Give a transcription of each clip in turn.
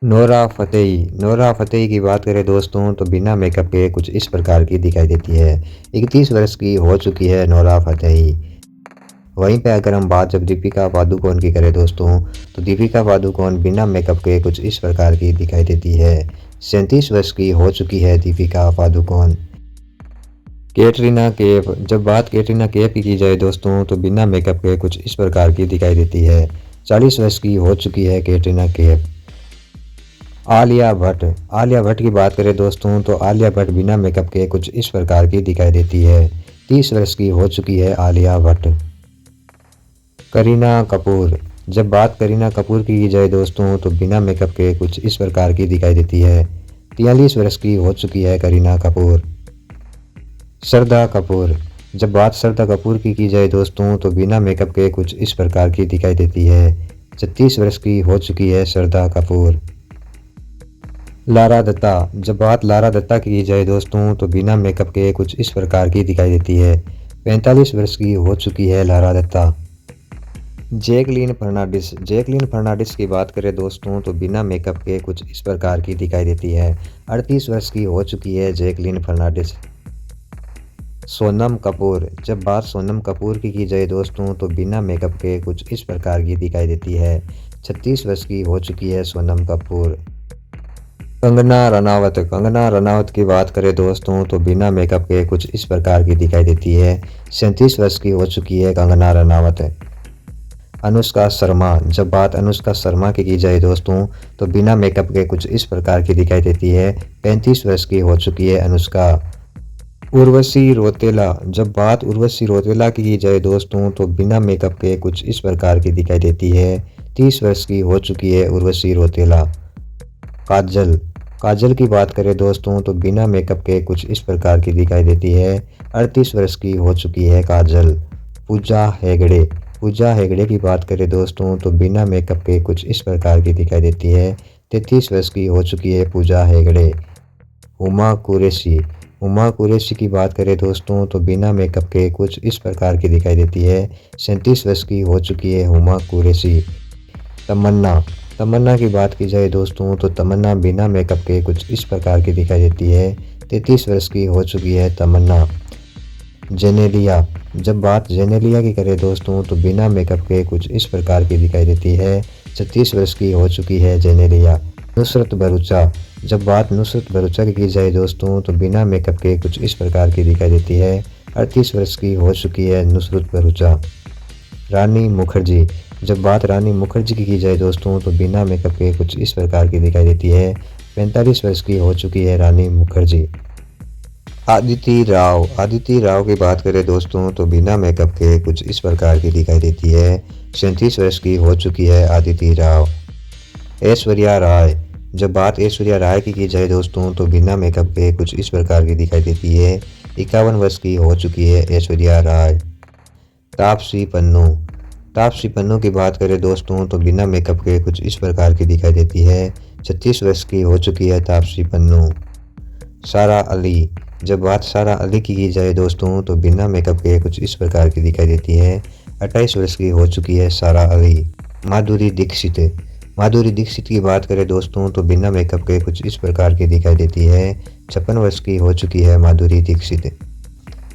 Nora Fatehi की बात करें दोस्तों तो बिना मेकअप के कुछ इस प्रकार की दिखाई देती है। 31 वर्ष की हो चुकी है नोरा फतेही। वहीं पे अगर हम बात जब दीपिका पादुकोण की करें दोस्तों तो दीपिका पादुकोण बिना मेकअप के कुछ इस प्रकार की दिखाई देती है। 37 वर्ष की हो चुकी है दीपिका पादुकोण। कैटरीना कैफ, जब बात कैटरीना कैफ की जाए दोस्तों तो बिना मेकअप के कुछ इस प्रकार की दिखाई देती है। 40 वर्ष की हो चुकी है कैटरीना कैफ। आलिया भट्ट की बात करें दोस्तों तो आलिया भट्ट बिना मेकअप के कुछ इस प्रकार की दिखाई देती है। 30 वर्ष की हो चुकी है आलिया भट्ट। करीना कपूर, जब बात करीना कपूर की जाए दोस्तों तो बिना मेकअप के कुछ इस प्रकार की दिखाई देती है। 43 वर्ष की हो चुकी है करीना कपूर। श्रद्धा कपूर, जब बात श्रद्धा कपूर की जाए दोस्तों तो बिना मेकअप के कुछ इस प्रकार की दिखाई देती है। 36 वर्ष की हो चुकी है श्रद्धा कपूर। लारा दत्ता, जब बात लारा दत्ता की जाए दोस्तों तो बिना मेकअप के कुछ इस प्रकार की दिखाई देती है। 45 वर्ष की हो चुकी है लारा दत्ता। जैकलीन फर्नांडिस की बात करें दोस्तों तो बिना मेकअप के कुछ इस प्रकार की दिखाई देती है। 38 वर्ष की हो चुकी है जैकलीन फर्नांडिस। सोनम कपूर, जब बात सोनम कपूर की जाए दोस्तों तो बिना मेकअप के कुछ इस प्रकार की दिखाई देती है। 36 वर्ष की हो चुकी है सोनम कपूर। कंगना रनावत की बात करें दोस्तों तो बिना मेकअप के कुछ इस प्रकार की दिखाई देती है। 37 वर्ष की हो चुकी है कंगना रनावत। अनुष्का शर्मा, जब बात अनुष्का शर्मा की जाए दोस्तों तो बिना मेकअप के कुछ इस प्रकार की दिखाई देती है। 35 वर्ष की हो चुकी है अनुष्का। उर्वशी रौतेला, जब बात उर्वशी रौतेला की जाए दोस्तों तो बिना मेकअप के कुछ इस प्रकार की दिखाई देती है। 30 वर्ष की हो चुकी है उर्वशी रौतेला। काजल की बात करें दोस्तों तो बिना मेकअप के कुछ इस प्रकार की दिखाई देती है। 38 वर्ष की हो चुकी है काजल। पूजा हेगड़े की बात करें दोस्तों तो बिना मेकअप के कुछ इस प्रकार की दिखाई देती है। 33 वर्ष की हो चुकी है पूजा हेगड़े। हुमा कुरैशी की बात करें दोस्तों तो बिना मेकअप के कुछ इस प्रकार की दिखाई देती है। 37 वर्ष की हो चुकी है हुमा कुरैशी। तमन्ना की बात की जाए दोस्तों तो तमन्ना बिना मेकअप के कुछ इस प्रकार की दिखाई देती है। 33 वर्ष की हो चुकी है तमन्ना। जेनेलिया, जब बात जेनेलिया की करें दोस्तों तो बिना मेकअप के कुछ इस प्रकार की दिखाई देती है। 36 वर्ष की हो चुकी है जेनेलिया। नुसरत भरूचा, जब बात नुसरत भरूचा की जाए दोस्तों तो बिना मेकअप के कुछ इस प्रकार की दिखाई देती है। 38 वर्ष की हो चुकी है नुसरत भरूचा। रानी मुखर्जी, जब बात रानी मुखर्जी की जाए दोस्तों तो बिना मेकअप के कुछ इस प्रकार की दिखाई देती है। 45 वर्ष की हो चुकी है रानी मुखर्जी। आदिति राव की बात करें दोस्तों तो बिना मेकअप के कुछ इस प्रकार की दिखाई देती है। 37 वर्ष की हो चुकी है आदिति राव। ऐश्वर्या राय, जब बात ऐश्वर्या राय की जाए दोस्तों तो बिना मेकअप के कुछ इस प्रकार की दिखाई देती है। 51 वर्ष की हो चुकी है ऐश्वर्या राय। तापसी पन्नू की बात करें दोस्तों तो बिना मेकअप के कुछ इस प्रकार की दिखाई देती है। 36 वर्ष की हो चुकी है तापसी पन्नू। सारा अली, जब बात सारा अली की जाए दोस्तों तो बिना मेकअप के कुछ इस प्रकार की दिखाई देती है। 28 वर्ष की हो चुकी है सारा अली। माधुरी दीक्षित की बात करें दोस्तों तो बिना मेकअप के कुछ इस प्रकार की दिखाई देती है। 56 वर्ष की हो चुकी है माधुरी दीक्षित।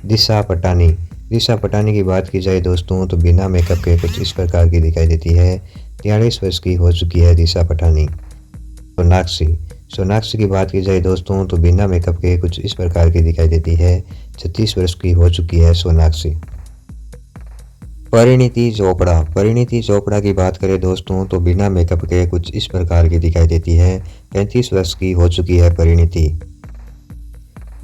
दिशा पटानी की बात की जाए दोस्तों तो बिना मेकअप के कुछ इस प्रकार की दिखाई देती है। 43 वर्ष की हो चुकी है दिशा पटानी। सोनाक्षी की बात की जाए दोस्तों तो बिना मेकअप के कुछ इस प्रकार की दिखाई देती है। 36 वर्ष की हो चुकी है सोनाक्षी। परिणीति चोपड़ा की बात करें दोस्तों तो बिना मेकअप के कुछ इस प्रकार की दिखाई देती है। 35 वर्ष की हो चुकी है परिणीति।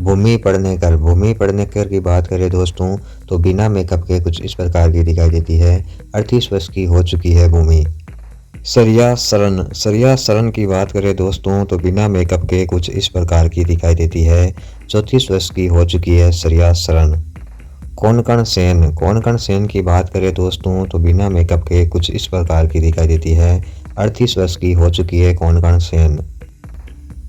भूमि पड़नेकर की बात करें दोस्तों तो बिना मेकअप के कुछ इस प्रकार की दिखाई देती है। 38 वर्ष की हो चुकी है भूमि। सरिया सरन की बात करें दोस्तों तो बिना मेकअप के कुछ इस प्रकार की दिखाई देती है। 34 वर्ष की हो चुकी है सरिया सरन। कोनकण सेन की बात करें दोस्तों तो बिना मेकअप के कुछ इस प्रकार की दिखाई देती है। 38 वर्ष की हो चुकी है कोनकण सेन।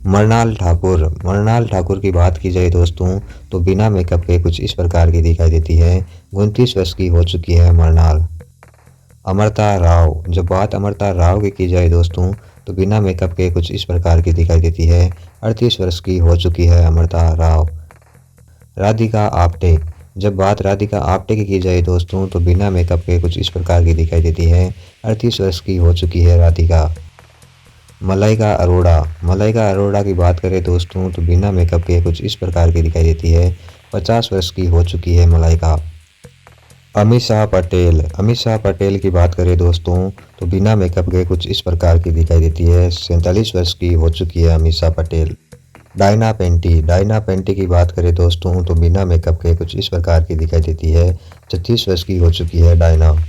मरनाल ठाकुर की बात की जाए दोस्तों तो बिना मेकअप के कुछ इस प्रकार की दिखाई देती है। 29 वर्ष की हो चुकी है मरनाल। अमृता राव, जब बात अमृता राव की जाए दोस्तों तो बिना मेकअप के कुछ इस प्रकार की दिखाई देती है। 38 वर्ष की हो चुकी है अमृता राव। राधिका आप्टे। जब बात राधिका आप्टे की जाए दोस्तों तो बिना मेकअप के कुछ इस प्रकार की दिखाई देती है। 38 वर्ष की हो चुकी है राधिका। मलाइका अरोड़ा। मलाइका अरोड़ा की बात करें दोस्तों तो बिना मेकअप के कुछ इस प्रकार की दिखाई देती है। 50 वर्ष की हो चुकी है मलाइका। अमीषा पटेल। अमीषा पटेल की बात करें दोस्तों तो बिना मेकअप के कुछ इस प्रकार की दिखाई देती है। 47 वर्ष की हो चुकी है अमीषा पटेल। डायना पेंटी। डायना पेंटी की बात करें दोस्तों तो बिना मेकअप के कुछ इस प्रकार की दिखाई देती है। 36 वर्ष की हो चुकी है डायना।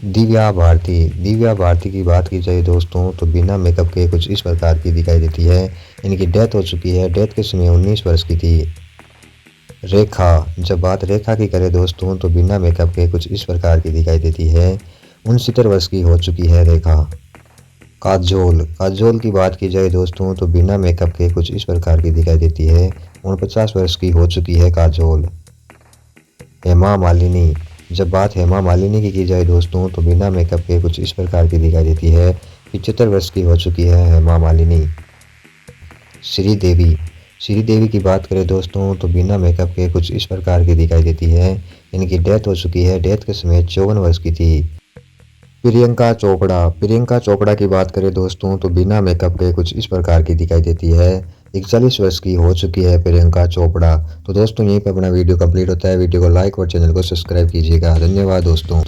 दिव्या भारती। दिव्या भारती की बात की जाए दोस्तों तो बिना मेकअप के कुछ इस प्रकार की दिखाई देती है। इनकी डेथ हो चुकी है। डेथ के समय 19 वर्ष की थी। रेखा। जब बात रेखा की करें दोस्तों तो बिना मेकअप के कुछ इस प्रकार की दिखाई देती है। 69 वर्ष की हो चुकी है रेखा। काजोल। काजोल की बात की जाए दोस्तों तो बिना मेकअप के कुछ इस प्रकार की दिखाई देती है। 49 वर्ष की हो चुकी है काजोल। हेमा मालिनी। जब बात हेमा मालिनी की जाए दोस्तों तो बिना मेकअप के कुछ इस प्रकार की दिखाई देती है। 75 वर्ष की हो चुकी है हेमा मालिनी। श्रीदेवी। श्रीदेवी की बात करें दोस्तों तो बिना मेकअप के कुछ इस प्रकार की दिखाई देती है। इनकी डेथ हो चुकी है। डेथ के समय 54 वर्ष की थी। प्रियंका चोपड़ा। प्रियंका चोपड़ा की बात करें दोस्तों तो बिना मेकअप के कुछ इस प्रकार की दिखाई देती है। 41 वर्ष की हो चुकी है प्रियंका चोपड़ा। तो दोस्तों यहीं पे अपना वीडियो कंप्लीट होता है। वीडियो को लाइक और चैनल को सब्सक्राइब कीजिएगा। धन्यवाद दोस्तों।